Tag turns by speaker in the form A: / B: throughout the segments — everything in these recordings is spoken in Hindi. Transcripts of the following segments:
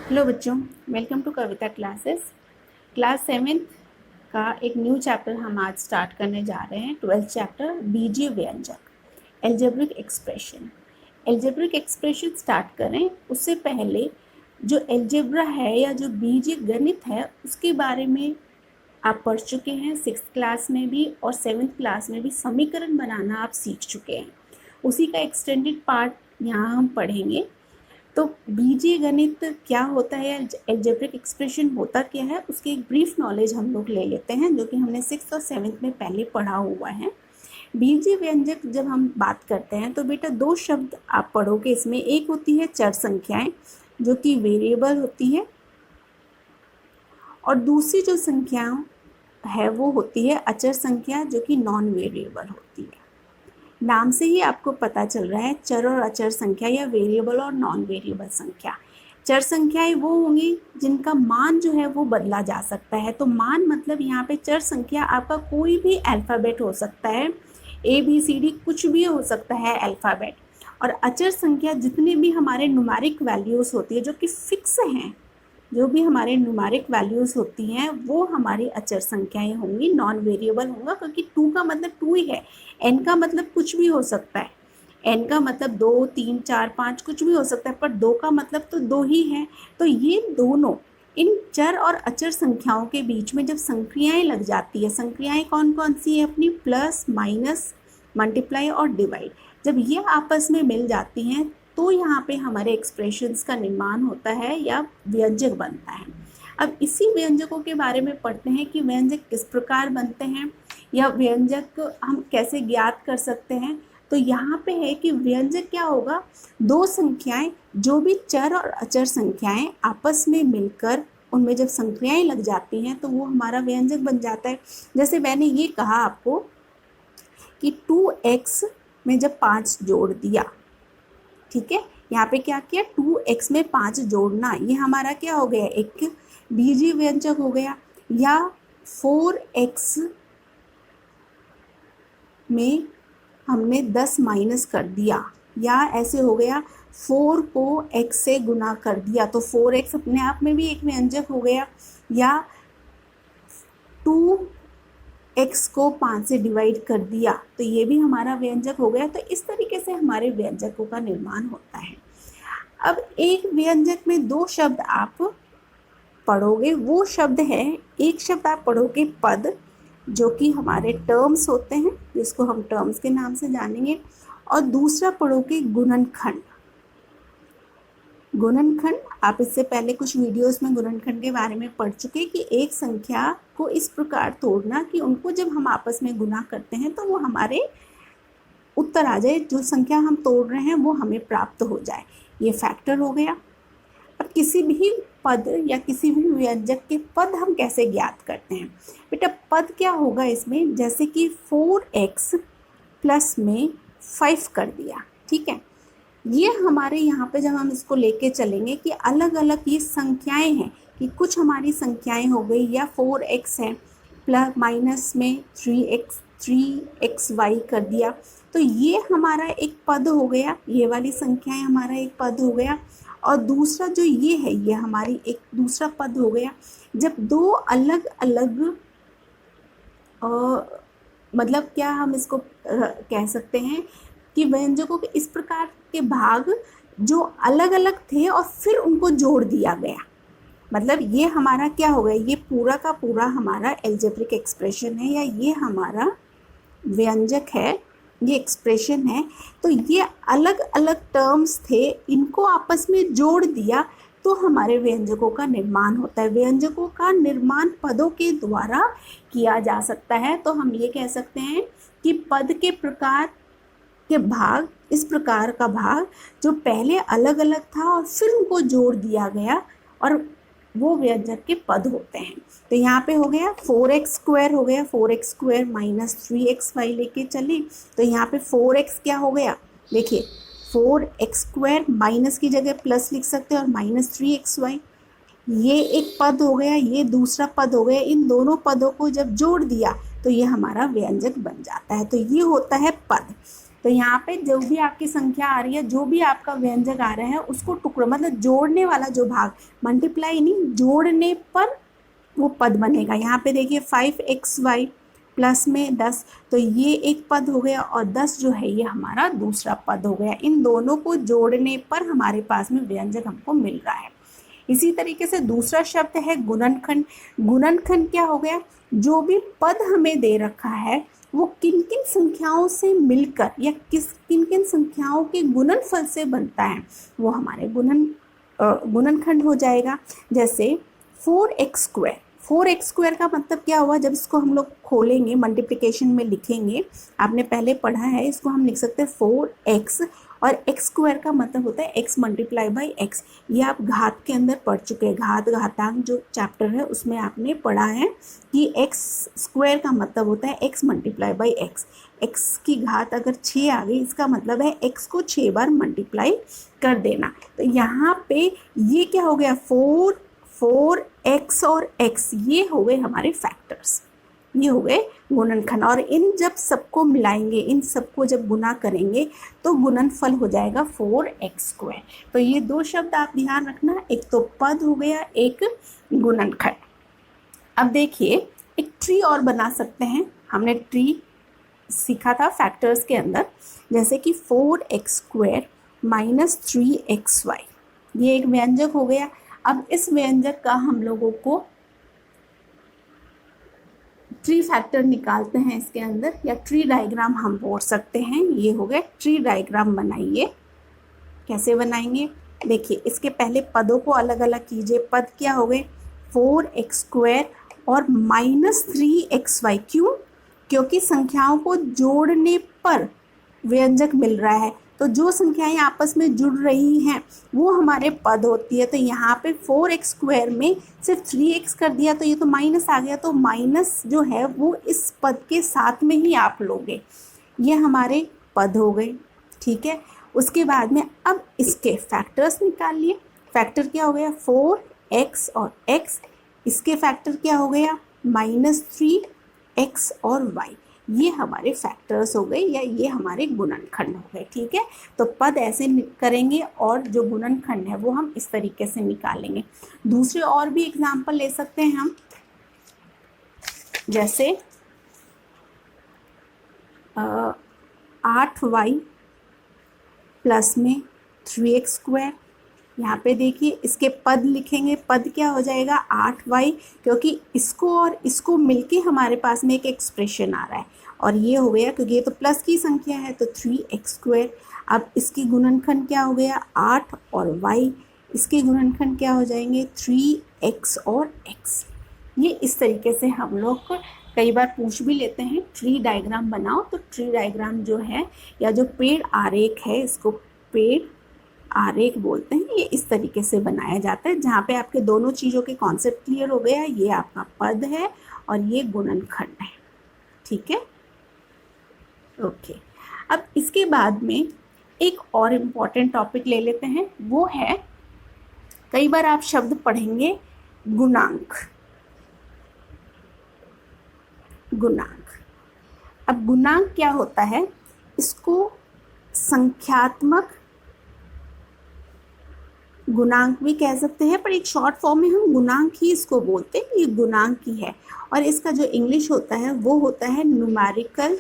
A: हेलो बच्चों, welcome to Kavita classes. Class 7th का एक न्यू चैप्टर हम आज स्टार्ट करने जा रहे हैं। 12th चैप्टर बीजीय व्यंजक, algebraic expression. Algebraic expression start करें उससे पहले जो एल्जेब्रा है या जो बीजीय गणित है उसके बारे में आप पढ़ चुके हैं। 6th क्लास में भी और 7th क्लास में भी समीकरण बनाना आप सीख चुके हैं। उसी का एक्सटेंडेड पार्ट यहाँ हम पढ़ेंगे। तो बीजीय गणित क्या होता है, एल्जेब्रिक एक्सप्रेशन होता क्या है, उसकी एक ब्रीफ नॉलेज हम लोग ले लेते हैं जो कि हमने 6th और 7th में पहले पढ़ा हुआ है। बीजीय व्यंजक जब हम बात करते हैं तो बेटा दो शब्द आप पढ़ोगे इसमें। एक होती है चर संख्याएं जो कि वेरिएबल होती है, और दूसरी जो संख्या है वो होती है अचर संख्या जो कि नॉन वेरिएबल होती है। नाम से ही आपको पता चल रहा है चर और अचर संख्या या वेरिएबल और नॉन वेरिएबल संख्या। चर संख्याएं वो होंगी जिनका मान जो है वो बदला जा सकता है। तो मान मतलब यहाँ पे चर संख्या आपका कोई भी अल्फ़ाबेट हो सकता है, ABCD कुछ भी हो सकता है अल्फ़ाबेट। और अचर संख्या जितने भी हमारे न्यूमेरिक वैल्यूज़ होती है जो कि फिक्स हैं, जो भी हमारे न्यूमेरिक वैल्यूज़ होती हैं वो हमारी अचर संख्याएं होंगी, नॉन वेरिएबल होगा, क्योंकि 2 का मतलब 2 ही है। n का मतलब कुछ भी हो सकता है, n का मतलब 2, 3, 4, 5 कुछ भी हो सकता है, पर 2 का मतलब तो 2 ही है। तो ये दोनों इन चर और अचर संख्याओं के बीच में जब संक्रियाएं लग जाती है, संक्रियाएं कौन कौन सी है अपनी, प्लस, माइनस, मल्टीप्लाई और डिवाइड, जब ये आपस में मिल जाती हैं तो यहाँ पे हमारे एक्सप्रेशंस का निर्माण होता है या व्यंजक बनता है। अब इसी व्यंजकों के बारे में पढ़ते हैं कि व्यंजक किस प्रकार बनते हैं या व्यंजक हम कैसे ज्ञात कर सकते हैं। तो यहाँ पे है कि व्यंजक क्या होगा, दो संख्याएं जो भी चर और अचर संख्याएं आपस में मिलकर उनमें जब संख्याएं लग जाती हैं तो वो हमारा व्यंजक बन जाता है। जैसे मैंने ये कहा आपको कि 2x में जब 5 जोड़ दिया, ठीक है, यहाँ पे क्या किया, 2x में 5 जोड़ना, ये हमारा क्या हो गया, एक बीजीय व्यंजक हो गया। या 4x में हमने 10 माइनस कर दिया, या ऐसे हो गया 4 को x से गुना कर दिया तो 4x अपने आप में भी एक व्यंजक हो गया। या 2x को 5 से डिवाइड कर दिया तो ये भी हमारा व्यंजक हो गया। तो इस तरीके से हमारे व्यंजकों का निर्माण होता है। अब एक व्यंजक में दो शब्द आप पढ़ोगे, वो शब्द है, एक शब्द आप पढ़ोगे पद जो कि हमारे टर्म्स होते हैं जिसको हम टर्म्स के नाम से जानेंगे, और दूसरा पढ़ोगे गुणनखंड। गुणनखंड आप इससे पहले कुछ वीडियोस में गुणनखंड के बारे में पढ़ चुके कि एक संख्या को इस प्रकार तोड़ना कि उनको जब हम आपस में गुना करते हैं तो वो हमारे उत्तर आ जाए, जो संख्या हम तोड़ रहे हैं वो हमें प्राप्त हो जाए, ये फैक्टर हो गया। अब किसी भी पद या किसी भी व्यंजक के पद हम कैसे ज्ञात करते हैं, बेटा पद क्या होगा इसमें, जैसे कि 4x प्लस में 5 कर दिया, ठीक है, ये हमारे यहाँ पे जब हम इसको लेके चलेंगे कि अलग अलग ये संख्याएं हैं, कि कुछ हमारी संख्याएं हो गई, या 4x है प्लस माइनस में 3xy कर दिया, तो ये हमारा एक पद हो गया, ये वाली संख्याएं हमारा एक पद हो गया। और दूसरा जो ये है ये हमारी एक दूसरा पद हो गया। जब दो अलग अलग मतलब क्या हम इसको कह सकते हैं कि व्यंजकों के इस प्रकार के भाग जो अलग अलग थे और फिर उनको जोड़ दिया गया, मतलब ये हमारा क्या हो गया, ये पूरा का पूरा हमारा एल्जेब्रिक एक्सप्रेशन है या ये हमारा व्यंजक है, ये एक्सप्रेशन है। तो ये अलग अलग टर्म्स थे, इनको आपस में जोड़ दिया तो हमारे व्यंजकों का निर्माण होता है। व्यंजकों का निर्माण पदों के द्वारा किया जा सकता है। तो हम ये कह सकते हैं कि पद के प्रकार के भाग, इस प्रकार का भाग जो पहले अलग अलग था और फिर उनको जोड़ दिया गया और वो व्यंजक के पद होते हैं। तो यहाँ पे हो गया 4x स्क्वायर हो गया, 4x स्क्वायर माइनस 3xy लेके चले तो यहाँ पे 4x क्या हो गया, देखिए 4x स्क्वायर माइनस की जगह प्लस लिख सकते हैं और माइनस 3xy, ये एक पद हो गया, ये दूसरा पद हो गया। इन दोनों पदों को जब जोड़ दिया तो ये हमारा व्यंजक बन जाता है। तो ये होता है पद। तो यहाँ पे जो भी आपकी संख्या आ रही है, जो भी आपका व्यंजक आ रहा है, उसको टुकड़ा मतलब जोड़ने वाला जो भाग, मल्टीप्लाई नहीं, जोड़ने पर वो पद बनेगा। यहाँ पे देखिए 5xy प्लस में 10, तो ये एक पद हो गया और 10 जो है ये हमारा दूसरा पद हो गया। इन दोनों को जोड़ने पर हमारे पास में व्यंजक हमको मिल रहा है। इसी तरीके से दूसरा शब्द है गुणनखंड। गुणनखंड क्या हो गया, जो भी पद हमें दे रखा है वो किन किन संख्याओं से मिलकर या किन किन संख्याओं के गुणनफल से बनता है, वो हमारे गुणनखंड हो जाएगा। जैसे 4x², 4x² का मतलब क्या हुआ, जब इसको हम लोग खोलेंगे मल्टीप्लिकेशन में लिखेंगे, आपने पहले पढ़ा है, इसको हम लिख सकते हैं 4x, और x² का मतलब होता है x मल्टीप्लाई बाई x। ये आप घात के अंदर पढ़ चुके हैं, घातांक जो चैप्टर है उसमें आपने पढ़ा है कि x² का मतलब होता है x multiply by x। x की घात अगर 6 आ गई, इसका मतलब है x को 6 बार मल्टीप्लाई कर देना। तो यहाँ पे ये क्या हो गया, 4x और x, ये हो गए हमारे फैक्टर्स, ये हो गए गुणनखंड। और इन जब सबको मिलाएंगे, इन सबको जब गुना करेंगे तो गुणनफल हो जाएगा 4x²। तो ये दो शब्द आप ध्यान रखना, एक तो पद हो गया, एक गुणनखंड। अब देखिए एक ट्री और बना सकते हैं, हमने ट्री सीखा था फैक्टर्स के अंदर, जैसे कि 4x² माइनस 3xy, ये एक व्यंजक हो गया। अब इस व्यंजक का हम लोगों को ट्री फैक्टर निकालते हैं इसके अंदर, या ट्री डायग्राम हम बोल सकते हैं। ये हो गए ट्री डायग्राम बनाइए। कैसे बनाएंगे, देखिए इसके पहले पदों को अलग अलग कीजिए। पद क्या हो गए, 4x² और माइनस 3xy। क्यों, क्योंकि संख्याओं को जोड़ने पर व्यंजक मिल रहा है, तो जो संख्याएं आपस में जुड़ रही हैं वो हमारे पद होती है। तो यहाँ पे 4x² में सिर्फ 3x कर दिया तो ये तो माइनस आ गया, तो माइनस जो है वो इस पद के साथ में ही आप लोगे, ये हमारे पद हो गए। ठीक है, उसके बाद में अब इसके फैक्टर्स निकाल लिए। फैक्टर क्या हो गया, 4x और x, इसके फैक्टर क्या हो गया, माइनस 3x और y, ये हमारे फैक्टर्स हो गए या ये हमारे गुणनखंड हो गए। ठीक है, तो पद ऐसे करेंगे और जो गुणनखंड है वो हम इस तरीके से निकालेंगे। दूसरे और भी एग्जाम्पल ले सकते हैं हम, जैसे 8y प्लस में 3x²। यहाँ पे देखिए इसके पद लिखेंगे, पद क्या हो जाएगा 8y, क्योंकि इसको और इसको मिलके हमारे पास में एक एक्सप्रेशन आ रहा है, और ये हो गया क्योंकि ये तो प्लस की संख्या है तो 3x²। अब इसकी गुणनखंड क्या हो गया 8 और y, इसके गुणनखंड क्या हो जाएंगे 3x और x। ये इस तरीके से हम लोग कई बार पूछ भी लेते हैं, ट्री डायग्राम बनाओ। तो ट्री डायग्राम जो है या जो पेड़ आरेख है, इसको पेड़ आरेख बोलते हैं, ये इस तरीके से बनाया जाता है, जहाँ पे आपके दोनों चीज़ों के कॉन्सेप्ट क्लियर हो गया। ये आपका पद है और ये गुणनखंड है। ठीक है, ओके। अब इसके बाद में एक और इम्पॉर्टेंट टॉपिक ले लेते हैं, वो है, कई बार आप शब्द पढ़ेंगे गुणांक। गुणांक, अब गुणांक क्या होता है, इसको संख्यात्मक गुणांक भी कह सकते हैं, पर एक शॉर्ट फॉर्म में हम गुणांक ही इसको बोलते हैं, ये गुणांक ही है। और इसका जो इंग्लिश होता है वो होता है न्यूमेरिकल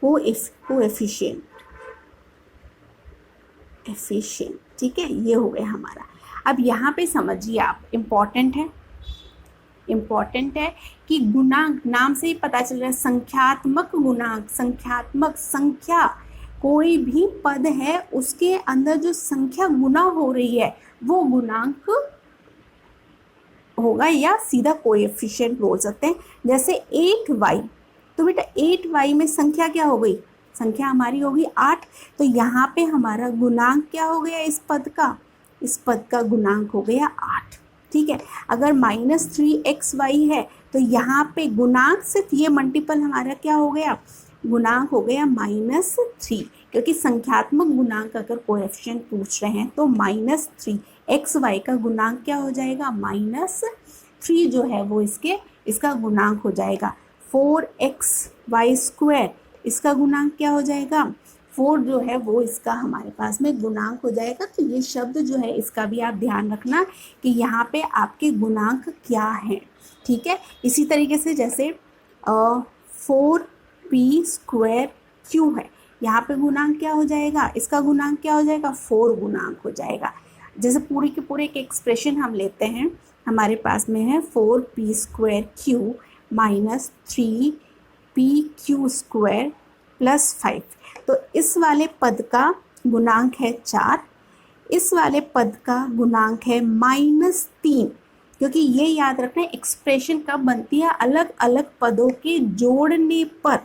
A: कोएफिशिएंट। ठीक है, ये हो गया हमारा। अब यहाँ पे समझिए आप, इम्पॉर्टेंट है कि गुणांक, नाम से ही पता चल रहा है, संख्यात्मक गुणांक। संख्यात्मक, संख्या, कोई भी पद है उसके अंदर जो संख्या गुना हो रही है वो गुणांक होगा, या सीधा कोएफिशिएंट बोल सकते हैं। जैसे 8y, तो बेटा 8y में संख्या क्या हो गई, संख्या हमारी होगी 8, तो यहाँ पे हमारा गुणांक क्या हो गया इस पद का, इस पद का गुणांक हो गया 8। ठीक है, अगर माइनस 3xy है तो यहाँ पे गुणांक सिर्फ ये मल्टीपल हमारा क्या हो गया, गुणांक हो गया -3, क्योंकि संख्यात्मक गुणांक अगर कोएफिशिएंट पूछ रहे हैं तो -3 xy का गुणांक क्या हो जाएगा, -3 जो है वो इसका गुणांक हो जाएगा। 4xy² इसका गुणांक क्या हो जाएगा, 4 जो है वो इसका हमारे पास में गुणांक हो जाएगा। तो ये शब्द जो है इसका भी आप ध्यान रखना कि यहाँ पे आपके गुणांक क्या हैं, ठीक है। इसी तरीके से जैसे 4p² क्यू है, यहाँ पे गुणांक क्या हो जाएगा, इसका गुणांक क्या हो जाएगा, 4 गुणांक हो जाएगा। जैसे पूरी के पूरे एक एक्सप्रेशन हम लेते हैं, हमारे पास में है 4p² माइनस 3pq² प्लस 5। तो इस वाले पद का गुणांक है 4, इस वाले पद का गुणांक है -3, क्योंकि ये याद रखना एक्सप्रेशन कब बनती है, अलग अलग पदों के जोड़ने पर।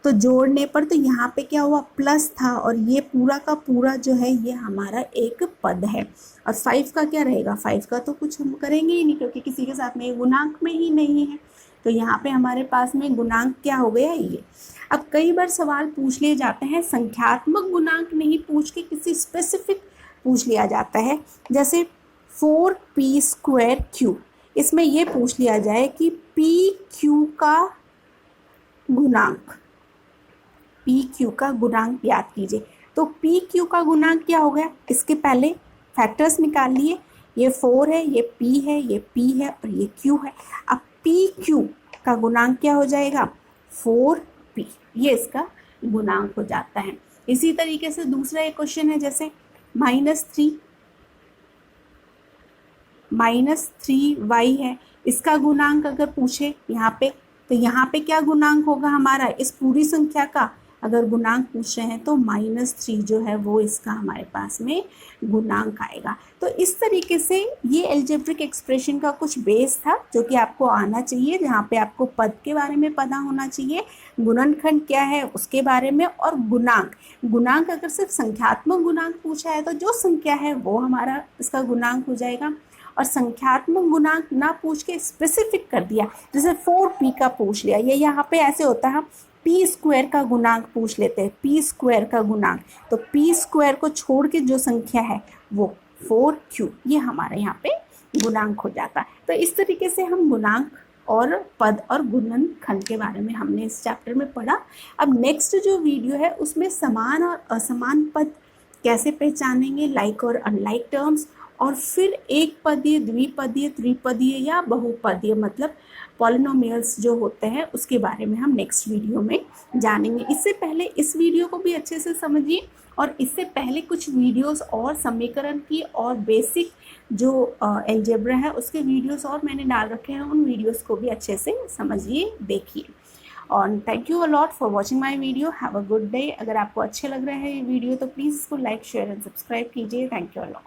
A: तो जोड़ने पर तो यहाँ पे क्या हुआ, प्लस था, और ये पूरा का पूरा जो है ये हमारा एक पद है। और 5 का क्या रहेगा, 5 का तो कुछ हम करेंगे ही नहीं, क्योंकि किसी के साथ में ये गुणांक में ही नहीं है। तो यहाँ पे हमारे पास में गुणांक क्या हो गया ये। अब कई बार सवाल पूछ लिए जाते हैं, संख्यात्मक गुणांक नहीं पूछ के किसी स्पेसिफिक पूछ लिया जाता है। जैसे 4p² क्यू, इसमें ये पूछ लिया जाए कि pq का गुणांक, pq का गुणांक याद कीजिए। तो pq का गुणांक क्या हो गया, इसके पहले फैक्टर्स निकाल लिए, ये 4 है, ये p है, ये p है और ये q है। अब pq का गुणांक क्या हो जाएगा, 4p, ये इसका गुणांक हो जाता है। इसी तरीके से दूसरा एक क्वेश्चन है, जैसे -3y है, इसका गुणांक अगर पूछे यहाँ पे, तो यहाँ पे क्या गुणांक होगा हमारा, इस पूरी संख्या का अगर गुणांक पूछ रहे हैं तो -3 जो है वो इसका हमारे पास में गुणांक आएगा। तो इस तरीके से ये अलजेब्रिक एक्सप्रेशन का कुछ बेस था जो कि आपको आना चाहिए, जहाँ पे आपको पद के बारे में पता होना चाहिए, गुणनखंड क्या है उसके बारे में, और गुणांक अगर सिर्फ संख्यात्मक गुणांक पूछा है तो जो संख्या है वो हमारा इसका गुणांक हो जाएगा। और संख्यात्मक गुणांक ना पूछ के स्पेसिफिक कर दिया, जैसे 4p का पूछ लिया, ये यहाँ पे ऐसे होता है, p² का गुणांक पूछ लेते हैं, p² का गुणांक, तो p² को छोड़ के जो संख्या है वो 4q, ये हमारे यहाँ पे गुणांक हो जाता है। तो इस तरीके से हम गुणांक और पद और गुणनखंड के बारे में हमने इस चैप्टर में पढ़ा। अब नेक्स्ट जो वीडियो है उसमें समान और असमान पद कैसे पहचानेंगे, लाइक और अनलाइक टर्म्स, और फिर एक पदीय, द्विपदीय, त्रिपदीय या बहुपदीय मतलब पॉलिनोमियल्स जो होते हैं उसके बारे में हम नेक्स्ट वीडियो में जानेंगे। इससे पहले इस वीडियो को भी अच्छे से समझिए, और इससे पहले कुछ वीडियोस और समीकरण की और बेसिक जो अलजेब्रा है उसके वीडियोस और मैंने डाल रखे हैं, उन वीडियोस को भी अच्छे से समझिए, देखिए। और thank you a lot for watching my video, have a good day. अगर आपको अच्छे लग रहे हैं ये वीडियो तो प्लीज़ इसको लाइक, शेयर एंड सब्सक्राइब कीजिए। Thank you a lot.